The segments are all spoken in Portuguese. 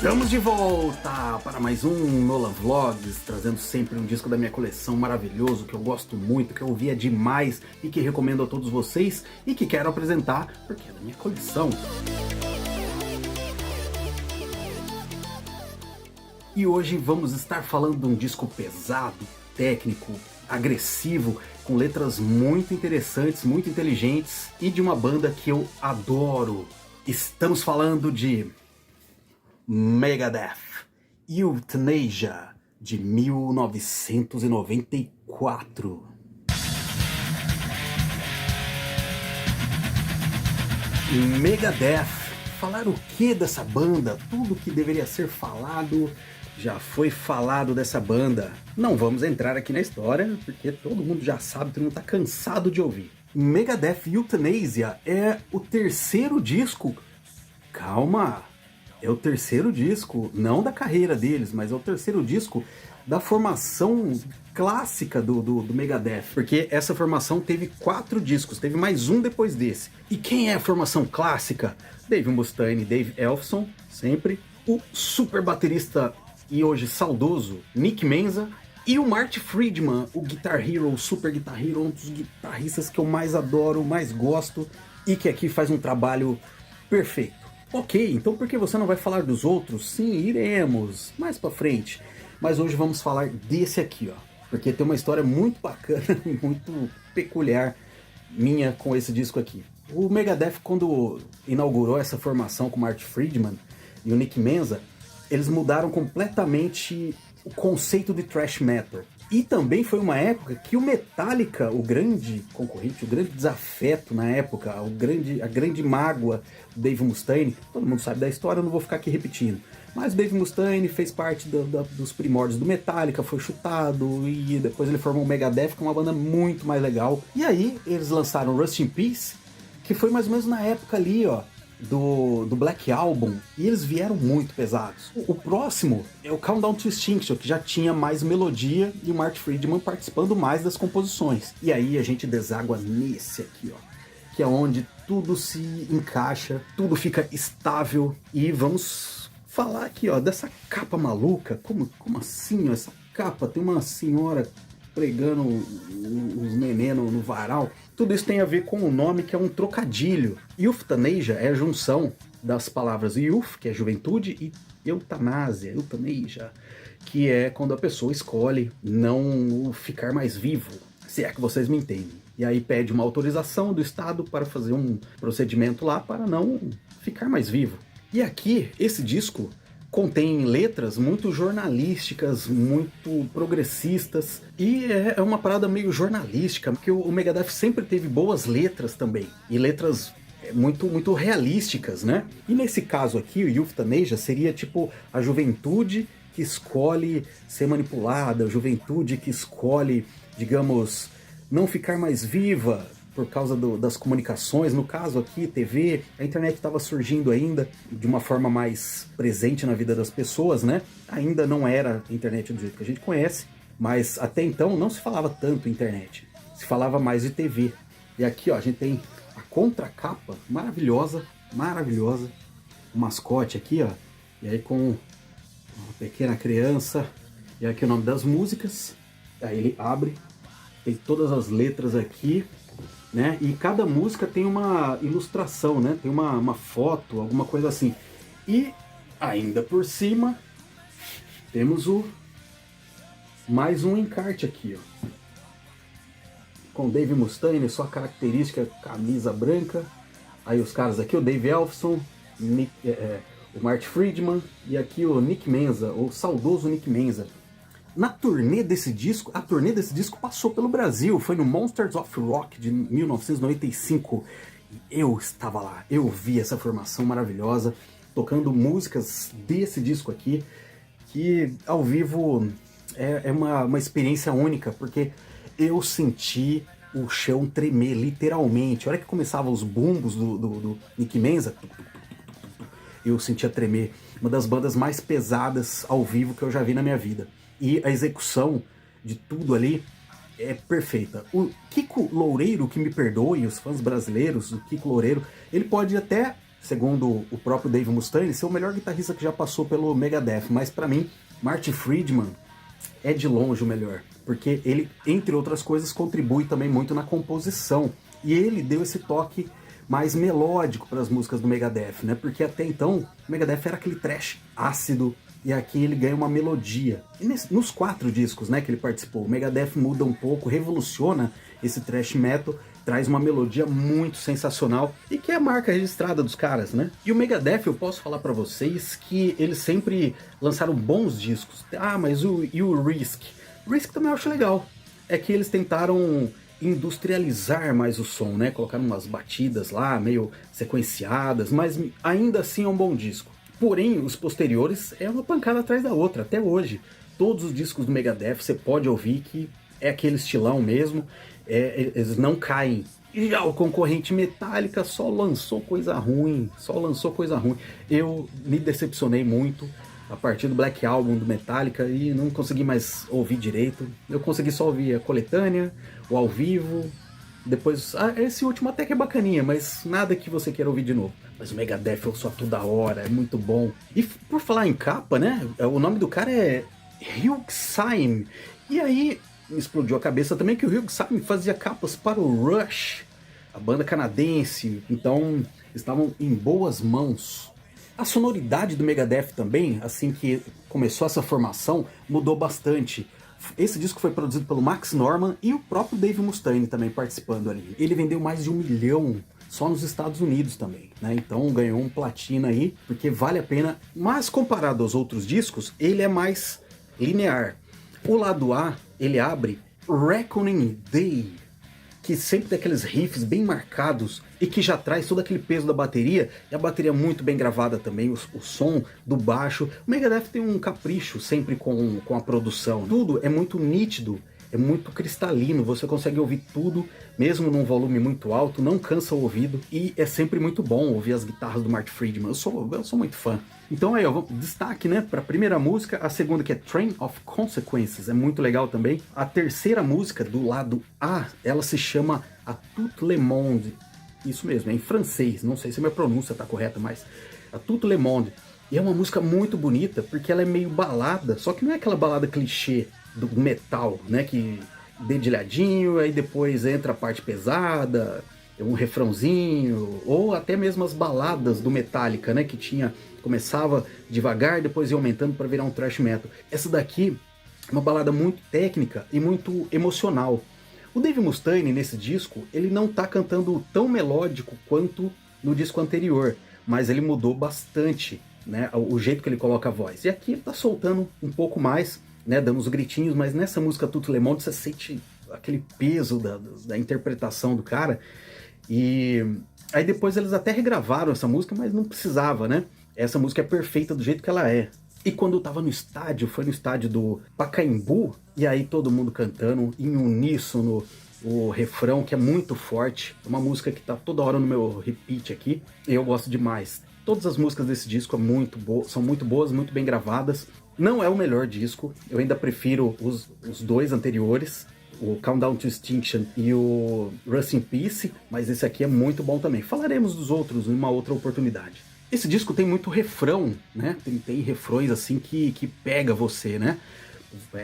Estamos de volta para mais um Nolan Vlogs, trazendo sempre um disco da minha coleção maravilhoso, que eu gosto muito, que eu ouvia demais e que recomendo a todos vocês e que quero apresentar porque é da minha coleção. E hoje vamos estar falando de um disco pesado, técnico, agressivo, com letras muito interessantes, muito inteligentes e de uma banda que eu adoro. Estamos falando de Megadeth, Euthanasia, de 1994. Megadeth, falar o que dessa banda? Tudo que deveria ser falado já foi falado dessa banda. Não vamos entrar aqui na história, porque todo mundo já sabe, todo mundo tá cansado de ouvir. Megadeth Euthanasia é o terceiro disco. Calma! É o terceiro disco, não da carreira deles, mas é o terceiro disco da formação clássica do Megadeth. Porque essa formação teve 4 discos, teve mais um depois desse. E quem é a formação clássica? Dave Mustaine e Dave Ellefson, sempre. O super baterista e hoje saudoso Nick Menza. E o Marty Friedman, o Guitar Hero, o Super Guitar Hero, um dos guitarristas que eu mais adoro, mais gosto. E que aqui faz um trabalho perfeito. Ok, então por que você não vai falar dos outros? Sim, iremos, mais pra frente. Mas hoje vamos falar desse aqui, ó. Porque tem uma história muito bacana, muito peculiar minha com esse disco aqui. O Megadeth, quando inaugurou essa formação com o Marty Friedman e o Nick Menza, eles mudaram completamente o conceito de thrash metal. E também foi uma época que o Metallica, o grande concorrente, o grande desafeto na época, a grande mágoa do Dave Mustaine, todo mundo sabe da história, eu não vou ficar aqui repetindo. Mas o Dave Mustaine fez parte dos primórdios do Metallica, foi chutado, e depois ele formou o Megadeth, que é uma banda muito mais legal. E aí eles lançaram Rust in Peace, que foi mais ou menos na época ali, ó, do Black Album, e eles vieram muito pesados. O próximo é o Countdown to Extinction, que já tinha mais melodia e o Marty Friedman participando mais das composições. E aí a gente deságua nesse aqui, ó, que é onde tudo se encaixa, tudo fica estável. E vamos falar aqui, ó, dessa capa maluca. Como assim, ó, essa capa? Tem uma senhora pregando uns nenê no varal. Tudo isso tem a ver com o nome, que é um trocadilho. Euthanasia é a junção das palavras youth, que é juventude, e eutanásia, eutanasia, que é quando a pessoa escolhe não ficar mais vivo, se é que vocês me entendem. E aí pede uma autorização do Estado para fazer um procedimento lá para não ficar mais vivo. E aqui, esse disco contém letras muito jornalísticas, muito progressistas, e é uma parada meio jornalística, porque o Megadeth sempre teve boas letras também, e letras muito realísticas, né? E nesse caso aqui, o Euthanasia seria tipo a juventude que escolhe ser manipulada, a juventude que escolhe, digamos, não ficar mais viva por causa das comunicações. No caso aqui, TV, a internet estava surgindo ainda de uma forma mais presente na vida das pessoas, né? Ainda não era a internet do jeito que a gente conhece, mas até então não se falava tanto internet, se falava mais de TV. E aqui, ó, a gente tem a contracapa maravilhosa, maravilhosa, o mascote aqui, ó, e aí com uma pequena criança, e aqui o nome das músicas, aí ele abre, tem todas as letras aqui, né? E cada música tem uma ilustração, né? Tem uma foto, alguma coisa assim. E ainda por cima temos mais um encarte aqui, ó, com Dave Mustaine, sua característica camisa branca. Aí os caras aqui, o Dave Ellefson, o Marty Friedman e aqui o Nick Menza, o saudoso Nick Menza. Na turnê desse disco, a turnê desse disco passou pelo Brasil, foi no Monsters of Rock de 1995. E eu estava lá, eu vi essa formação maravilhosa, tocando músicas desse disco aqui, que ao vivo é uma experiência única, porque eu senti o chão tremer, literalmente. A hora que começavam os bumbos do Nick Menza, eu sentia tremer. Uma das bandas mais pesadas ao vivo que eu já vi na minha vida. E a execução de tudo ali é perfeita. O Kiko Loureiro, que me perdoe, os fãs brasileiros, o Kiko Loureiro, ele pode até segundo o próprio Dave Mustaine, ser o melhor guitarrista que já passou pelo Megadeth, mas para mim, Marty Friedman é de longe o melhor, porque ele, entre outras coisas, contribui também muito na composição, e ele deu esse toque mais melódico para as músicas do Megadeth, né? Porque até então o Megadeth era aquele thrash ácido, e aqui ele ganha uma melodia. E nos 4 discos, né, que ele participou, o Megadeth muda um pouco, revoluciona esse thrash metal, traz uma melodia muito sensacional e que é a marca registrada dos caras, né? E o Megadeth, eu posso falar pra vocês que eles sempre lançaram bons discos. Ah, mas o Risk? O Risk também eu acho legal. É que eles tentaram industrializar mais o som, né? Colocaram umas batidas lá, meio sequenciadas, mas ainda assim é um bom disco. Porém, os posteriores é uma pancada atrás da outra, até hoje. Todos os discos do Megadeth você pode ouvir que é aquele estilão mesmo, eles não caem. E já o concorrente Metallica só lançou coisa ruim, Eu me decepcionei muito a partir do Black Album do Metallica e não consegui mais ouvir direito. Eu consegui só ouvir a coletânea, o ao vivo, depois, esse último até que é bacaninha, mas nada que você queira ouvir de novo. Mas o Megadeth eu sou toda hora, é muito bom. E por falar em capa, né, o nome do cara é Hugh Syme. E aí me explodiu a cabeça também que o Hugh Syme fazia capas para o Rush, a banda canadense, então estavam em boas mãos. A sonoridade do Megadeth também, assim que começou essa formação, mudou bastante. Esse disco foi produzido pelo Max Norman e o próprio Dave Mustaine também participando ali. Ele vendeu mais de 1 milhão só nos Estados Unidos também, né? Então ganhou um platina aí, porque vale a pena. Mas comparado aos outros discos, ele é mais linear. O lado A, ele abre Reckoning Day, que sempre tem aqueles riffs bem marcados e que já traz todo aquele peso da bateria, e a bateria muito bem gravada também, o som do baixo. O Megadeth tem um capricho sempre com a produção. Tudo é muito nítido, é muito cristalino, você consegue ouvir tudo, mesmo num volume muito alto, não cansa o ouvido, e é sempre muito bom ouvir as guitarras do Marty Friedman, eu sou muito fã. Então aí, ó, destaque, né, para a primeira música, a segunda que é Train of Consequences, é muito legal também. A terceira música, do lado A, ela se chama A Tout le Monde, isso mesmo, é em francês, não sei se a minha pronúncia tá correta, mas A Tout le Monde. E é uma música muito bonita, porque ela é meio balada, só que não é aquela balada clichê do metal, né, que dedilhadinho, aí depois entra a parte pesada, um refrãozinho, ou até mesmo as baladas do Metallica, né, que começava devagar, depois ia aumentando para virar um thrash metal. Essa daqui é uma balada muito técnica e muito emocional. O Dave Mustaine, nesse disco, ele não tá cantando tão melódico quanto no disco anterior, mas ele mudou bastante, né, o jeito que ele coloca a voz. E aqui ele tá soltando um pouco mais, né, dando uns gritinhos, mas nessa música Tout le Monde você sente aquele peso da interpretação do cara. E aí depois eles até regravaram essa música, mas não precisava, né? Essa música é perfeita do jeito que ela é. E quando eu tava no estádio, foi no estádio do Pacaembu, e aí todo mundo cantando em uníssono o refrão, que é muito forte. É uma música que tá toda hora no meu repeat aqui, e eu gosto demais. Todas as músicas desse disco são muito boas, muito bem gravadas. Não é o melhor disco, eu ainda prefiro os 2 anteriores, o Countdown to Extinction e o Rust in Peace, mas esse aqui é muito bom também. Falaremos dos outros em uma outra oportunidade. Esse disco tem muito refrão, né? Tem refrões assim que pega você, né?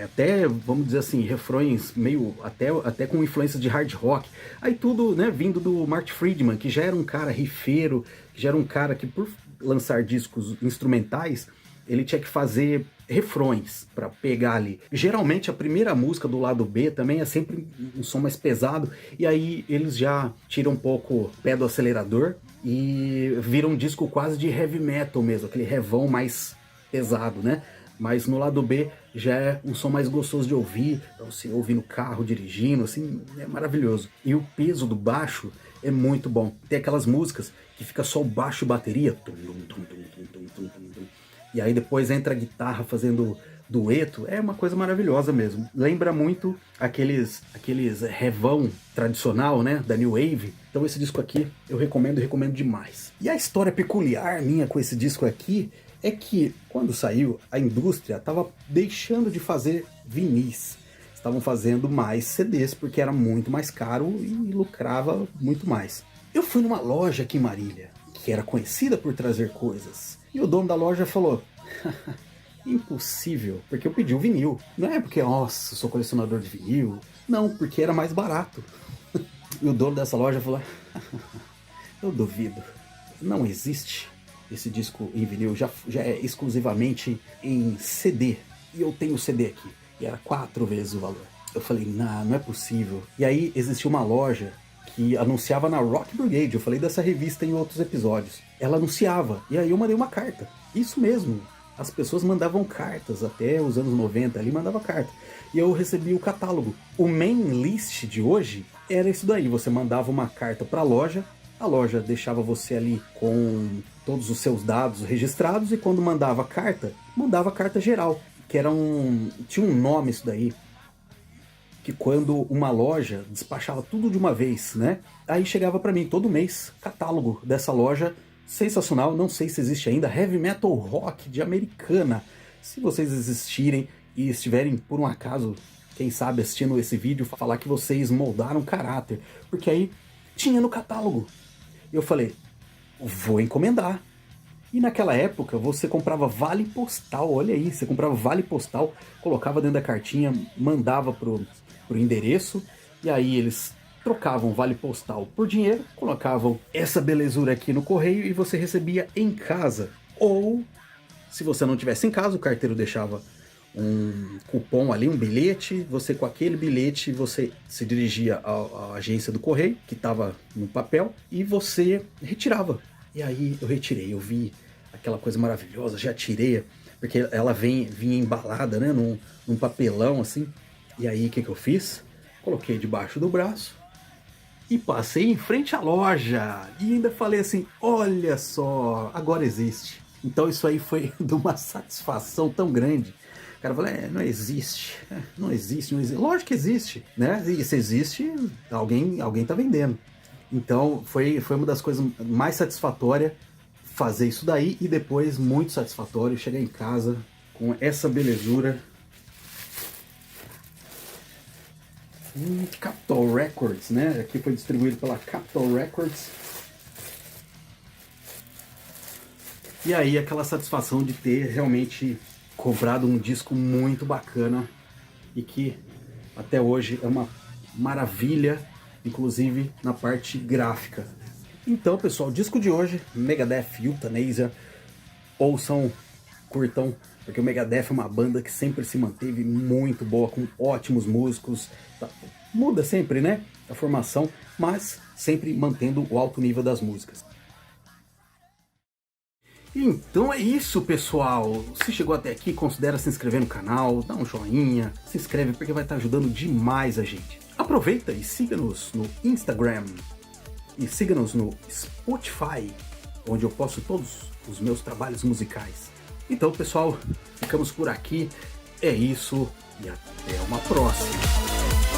Até, vamos dizer assim, refrões meio, até com influência de hard rock. Aí tudo, né, vindo do Marty Friedman, que já era um cara rifeiro, que já era um cara que, por lançar discos instrumentais, ele tinha que fazer refrões para pegar ali. Geralmente a primeira música do lado B também é sempre um som mais pesado, e aí eles já tiram um pouco o pé do acelerador e viram um disco quase de heavy metal mesmo, aquele revão mais pesado, né? Mas no lado B já é um som mais gostoso de ouvir, pra você ouvir no carro, dirigindo, assim, é maravilhoso. E o peso do baixo é muito bom. Tem aquelas músicas que fica só o baixo e bateria, e aí depois entra a guitarra fazendo dueto, é uma coisa maravilhosa mesmo. Lembra muito aqueles revão tradicional, né, da New Wave. Então esse disco aqui eu recomendo demais. E a história peculiar minha com esse disco aqui é que, quando saiu, a indústria estava deixando de fazer vinis. Estavam fazendo mais CDs, porque era muito mais caro e lucrava muito mais. Eu fui numa loja aqui em Marília, que era conhecida por trazer coisas. E o dono da loja falou: impossível, porque eu pedi um vinil. Não é porque, nossa, eu sou colecionador de vinil. Não, porque era mais barato. E o dono dessa loja falou: eu duvido, não existe. Esse disco em vinil já é exclusivamente em CD. E eu tenho o CD aqui. E era 4 vezes o valor. Eu falei, não é possível. E aí existia uma loja que anunciava na Rock Brigade. Eu falei dessa revista em outros episódios. Ela anunciava. E aí eu mandei uma carta. Isso mesmo. As pessoas mandavam cartas. Até os anos 90 ali mandava carta. E eu recebi o catálogo. O main list de hoje era isso daí. Você mandava uma carta para a loja deixava você ali com todos os seus dados registrados, e quando mandava carta geral, que era tinha um nome isso daí, que quando uma loja despachava tudo de uma vez, né? Aí chegava para mim todo mês catálogo dessa loja, sensacional, não sei se existe ainda, Heavy Metal Rock de Americana. Se vocês existirem e estiverem por um acaso, quem sabe assistindo esse vídeo, falar que vocês moldaram caráter, porque aí tinha no catálogo. Eu falei, vou encomendar. E naquela época você comprava vale postal, olha aí, você comprava vale postal, colocava dentro da cartinha, mandava pro endereço, e aí eles trocavam vale postal por dinheiro, colocavam essa belezura aqui no correio e você recebia em casa. Ou, se você não tivesse em casa, o carteiro deixava um cupom ali, um bilhete, você com aquele bilhete você se dirigia à agência do correio, que estava no papel, e você retirava. E aí eu retirei, eu vi aquela coisa maravilhosa, já tirei, porque ela vinha embalada, né, num papelão assim. E aí o que eu fiz? Coloquei debaixo do braço e passei em frente à loja. E ainda falei assim, olha só, agora existe. Então isso aí foi de uma satisfação tão grande. O cara falou, não existe, não existe, não existe. Lógico que existe, né? E se existe, alguém tá vendendo. Então foi uma das coisas mais satisfatórias fazer isso daí, e depois muito satisfatório chegar em casa com essa belezura. Capitol Records, né? Aqui foi distribuído pela Capitol Records. E aí aquela satisfação de ter realmente comprado um disco muito bacana e que até hoje é uma maravilha, inclusive na parte gráfica. Então, pessoal, o disco de hoje, Megadeth Euthanasia, ouçam, curtam, porque o Megadeth é uma banda que sempre se manteve muito boa, com ótimos músicos, muda sempre, né, a formação, mas sempre mantendo o alto nível das músicas. Então é isso, pessoal. Se chegou até aqui, considera se inscrever no canal, dá um joinha, se inscreve porque vai estar ajudando demais a gente. Aproveita e siga-nos no Instagram e siga-nos no Spotify, onde eu posto todos os meus trabalhos musicais. Então, pessoal, ficamos por aqui. É isso e até uma próxima.